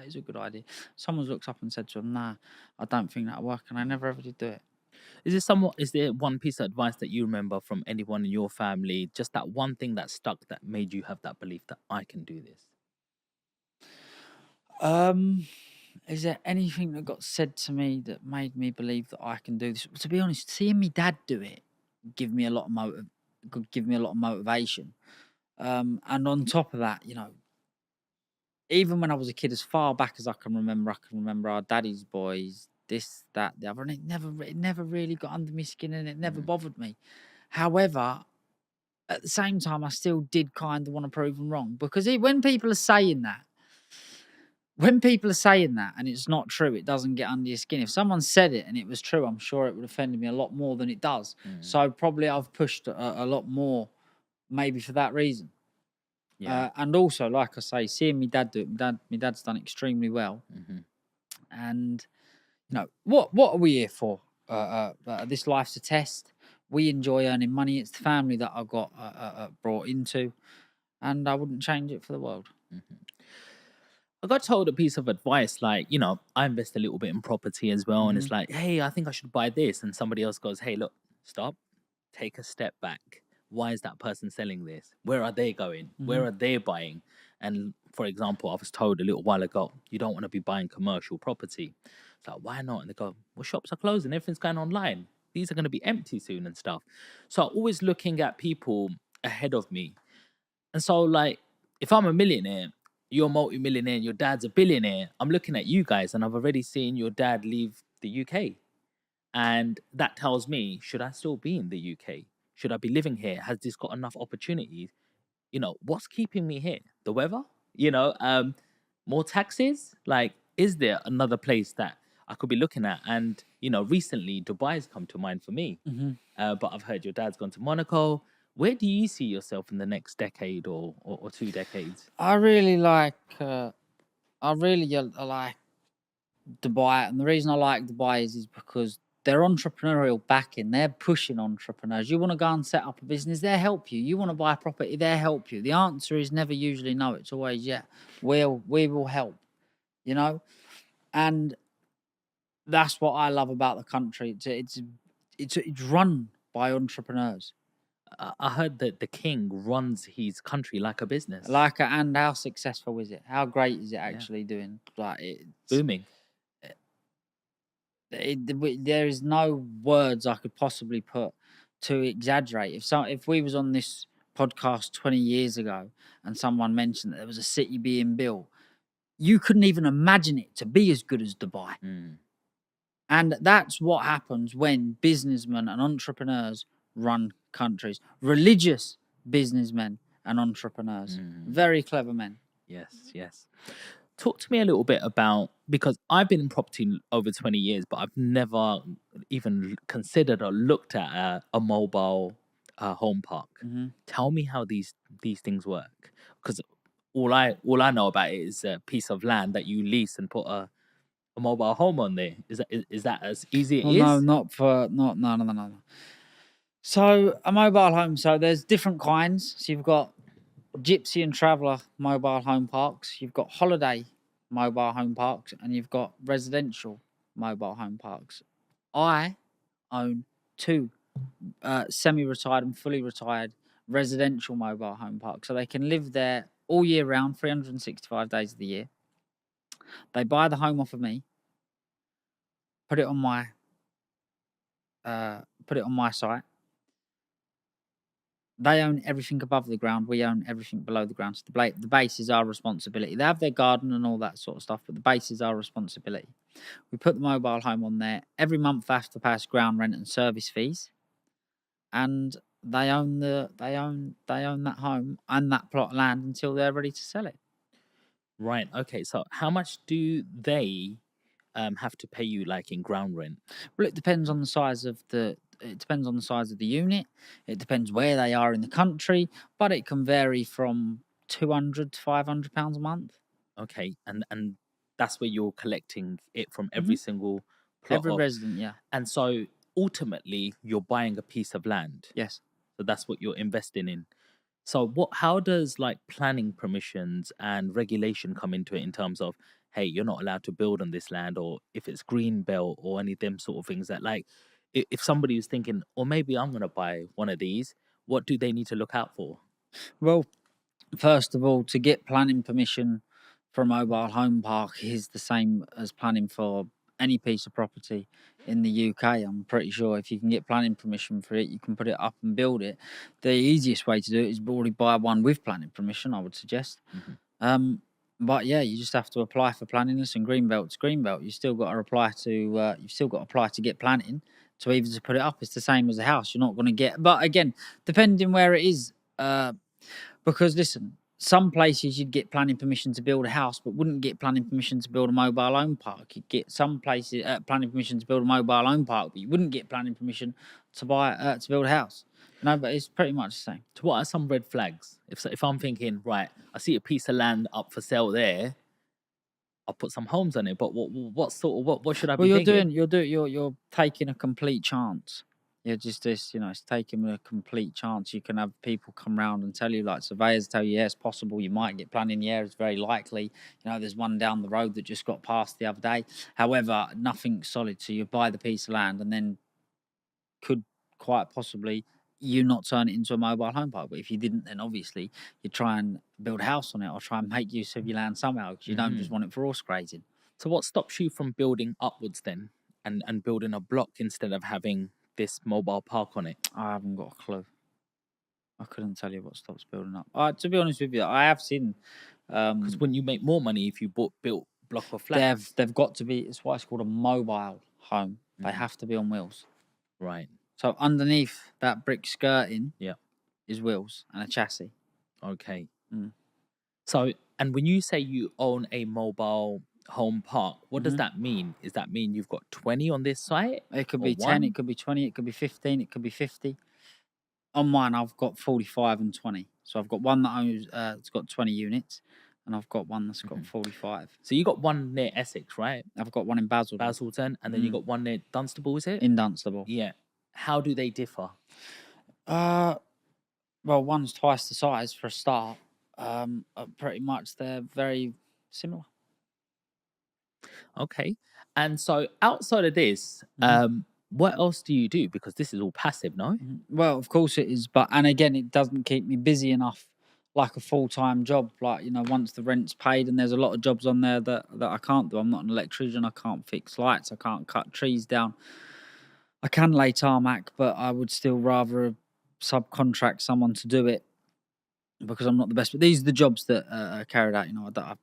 that is a good idea. Someone's looked up and said to them, nah, I don't think that'll work, and I never ever did do it. Is there one piece of advice that you remember from anyone in your family, just that one thing that stuck that made you have that belief that I can do this? Is there anything that got said to me that made me believe that I can do this? To be honest, seeing me dad do it give me a lot of give me a lot of motivation. And on top of that, even when I was a kid, as far back as I can remember our daddy's boys, this, that, the other, and it never really got under my skin, and it never bothered me. However, at the same time, I still did kind of want to prove them wrong, because when people are saying that, and it's not true, it doesn't get under your skin. If someone said it and it was true, I'm sure it would offend me a lot more than it does. So probably I've pushed a lot more, maybe for that reason. Yeah. And also, like I say, seeing my dad do it, my dad's done extremely well. And what are we here for? This life's a test. We enjoy earning money. It's the family that I got brought into, and I wouldn't change it for the world. I got told a piece of advice, like, I invest a little bit in property as well. And it's like, hey, I think I should buy this. And somebody else goes, hey, look, stop, take a step back. Why is that person selling this? Where are they going? Where are they buying? And for example, I was told a little while ago, you don't want to be buying commercial property. It's like, why not? And they go, well, shops are closing. Everything's going online. These are going to be empty soon and stuff. So always looking at people ahead of me. And so, like, if I'm a millionaire, you're a multi-millionaire, your dad's a billionaire, I'm looking at you guys and I've already seen your dad leave the UK. And that tells me, should I still be in the UK? Should I be living here? Has this got enough opportunities? What's keeping me here? The weather? More taxes? Like, is there another place that I could be looking at? And, recently Dubai's come to mind for me. But I've heard your dad's gone to Monaco. Where do you see yourself in the next decade or 2 decades? I really like Dubai, and the reason I like Dubai is because they're entrepreneurial backing. They're pushing entrepreneurs. You want to go and set up a business, they'll help you. You want to buy a property, they'll help you. The answer is never usually no. It's always yeah. We will help. And that's what I love about the country. It's run by entrepreneurs. I heard that the king runs his country like a business. And how successful is it? How great is it actually doing? Like, it's booming. There is no words I could possibly put to exaggerate. If we was on this podcast 20 years ago and someone mentioned that there was a city being built, you couldn't even imagine it to be as good as Dubai. And that's what happens when businessmen and entrepreneurs run countries. Religious businessmen and entrepreneurs. Very clever men. Yes. Talk to me a little bit about, because I've been in property over 20 years, but I've never even considered or looked at a mobile home park. Tell me how these things work, because all I know about it is a piece of land that you lease and put a mobile home on there. Is that as easy as it is? No. So a mobile home. So there's different kinds. So you've got Gypsy and Traveller mobile home parks. You've got holiday mobile home parks, and you've got residential mobile home parks. I own 2 semi-retired and fully retired residential mobile home parks, so they can live there all year round, 365 days of the year. They buy the home off of me, put it on my site. They own everything above the ground. We own everything below the ground. So the base is our responsibility. They have their garden and all that sort of stuff, but the base is our responsibility. We put the mobile home on there. Every month they have to pay us ground rent and service fees, and they own that home and that plot of land until they're ready to sell it. Right. Okay. So how much do they have to pay you, like, in ground rent? Well, it depends on the size of the. It depends on the size of the unit. It depends where they are in the country, but it can vary from £200 to £500 a month. Okay, and that's where you're collecting it from every single plot Every resident, yeah. And so ultimately, you're buying a piece of land. Yes. So that's what you're investing in. So how does, like, planning permissions and regulation come into it in terms of, hey, you're not allowed to build on this land, or if it's green belt or any of them sort of things that like if somebody was thinking, or maybe I'm gonna buy one of these, what do they need to look out for? Well, first of all, to get planning permission for a mobile home park is the same as planning for any piece of property in the UK. I'm pretty sure if you can get planning permission for it, you can put it up and build it. The easiest way to do it is already buy one with planning permission, I would suggest. But yeah, you just have to apply for planning. Listen, greenbelt's greenbelt. You still got to apply to. You've still got to apply to get planning to even to put it up. It's the same as a house. You're not going to get. But again, depending where it is, because listen, some places you'd get planning permission to build a house, but wouldn't get planning permission to build a mobile home park. You'd get some places planning permission to build a mobile home park, but you wouldn't get planning permission to build a house. No, but it's pretty much the same. So what are some red flags? If I'm thinking, right, I see a piece of land up for sale there, I'll put some homes on it. But what sort of what should I Well, be thinking? you're taking a complete chance. You're just this, it's taking a complete chance. You can have people come round and tell you, like surveyors tell you, yeah, it's possible. You might get planning, yeah, it's very likely. There's one down the road that just got passed the other day. However, nothing solid. So you buy the piece of land and then could quite possibly you not turn it into a mobile home park. But if you didn't, then obviously you try and build a house on it or try and make use of your land somehow because you don't just want it for horse grazing. So what stops you from building upwards then, and building a block instead of having this mobile park on it? I haven't got a clue. I couldn't tell you what stops building up. To be honest with you, I have seen. Because when you make more money if you built block of flats. They've got to be. It's why it's called a mobile home. They have to be on wheels. Right. So underneath that brick skirting, Yeah, is wheels and a chassis. Okay. Mm. So, and when you say you own a mobile home park, what does that mean? Does that mean you've got 20 on this site? It could Or be 10, one? it could be 20, it could be 15, it could be 50. On mine, I've got 45 and 20. So I've got one that owns, it's got 20 units, and I've got one that's got 45. So you got one near Essex, right? I've got one in Basildon, and then you got one near Dunstable, is it? in Dunstable. Yeah. How do they differ? Well, one's twice the size for a start. Pretty much they're very similar. Okay. And so outside of this, what else do you do? Because this is all passive, no? Well, of course it is, and again, it doesn't keep me busy enough like a full-time job. Like, once the rent's paid, and there's a lot of jobs on there that I can't do. I'm not an electrician. I can't fix lights. I can't cut trees down. I can lay tarmac, but I would still rather subcontract someone to do it because I'm not the best. But these are the jobs that are carried out.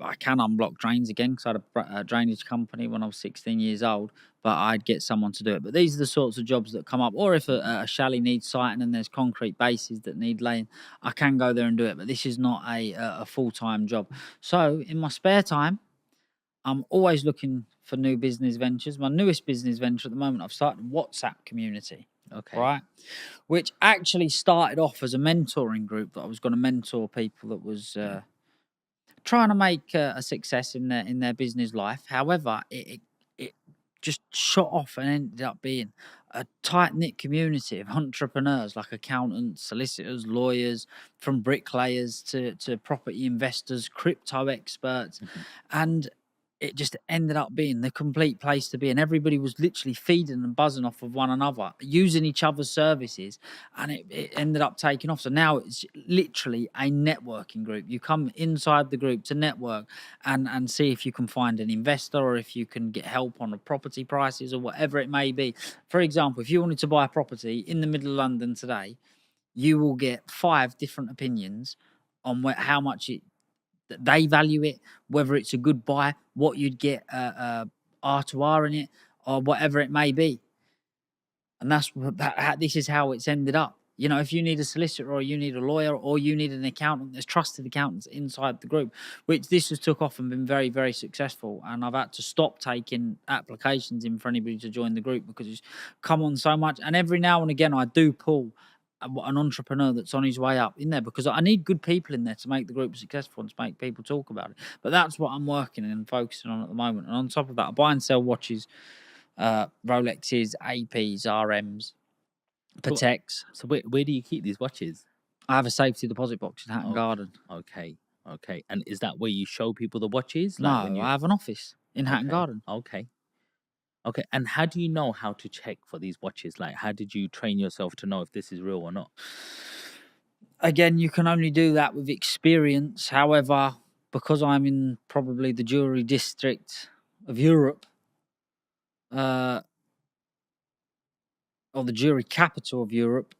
I can unblock drains again because I had a drainage company when I was 16 years old, but I'd get someone to do it. But these are the sorts of jobs that come up. Or if a chalet needs siting and there's concrete bases that need laying, I can go there and do it. But this is not a full-time job. So in my spare time, I'm always looking for new business ventures. My newest business venture at the moment, I've started a WhatsApp community. Okay. Right. Which actually started off as a mentoring group that I was going to mentor people that was trying to make a success in their business life. However, it just shot off and ended up being a tight-knit community of entrepreneurs like accountants, solicitors, lawyers, from bricklayers to property investors, crypto experts. And it just ended up being the complete place to be. And everybody was literally feeding and buzzing off of one another, using each other's services. And it ended up taking off. So now it's literally a networking group. You come inside the group to network and see if you can find an investor or if you can get help on the property prices or whatever it may be. For example, if you wanted to buy a property in the middle of London today, you will get 5 different opinions on how much they value it, whether it's a good buy, what you'd get R2R in it, or whatever it may be. And this is how it's ended up. If you need a solicitor or you need a lawyer or you need an accountant, there's trusted accountants inside the group, which this has took off and been very, very successful. And I've had to stop taking applications in for anybody to join the group because it's come on so much. And every now and again, I do pull an entrepreneur that's on his way up in there because I need good people in there to make the group successful and to make people talk about it. But that's what I'm working and focusing on at the moment. And on top of that, I buy and sell watches, Rolexes, APs, RMs, Pateks. So where do you keep these watches? I have a safety deposit box in Hatton Garden. Okay. Okay. And is that where you show people the watches? No, Like when you I have an office in Hatton Okay. Garden. Okay. Okay. And how do you know how to check for these watches? Like how did you train yourself to know if this is real or not? Again, you can only do that with experience. However, because I'm in probably the jewelry district of Europe, or the jewelry capital of Europe,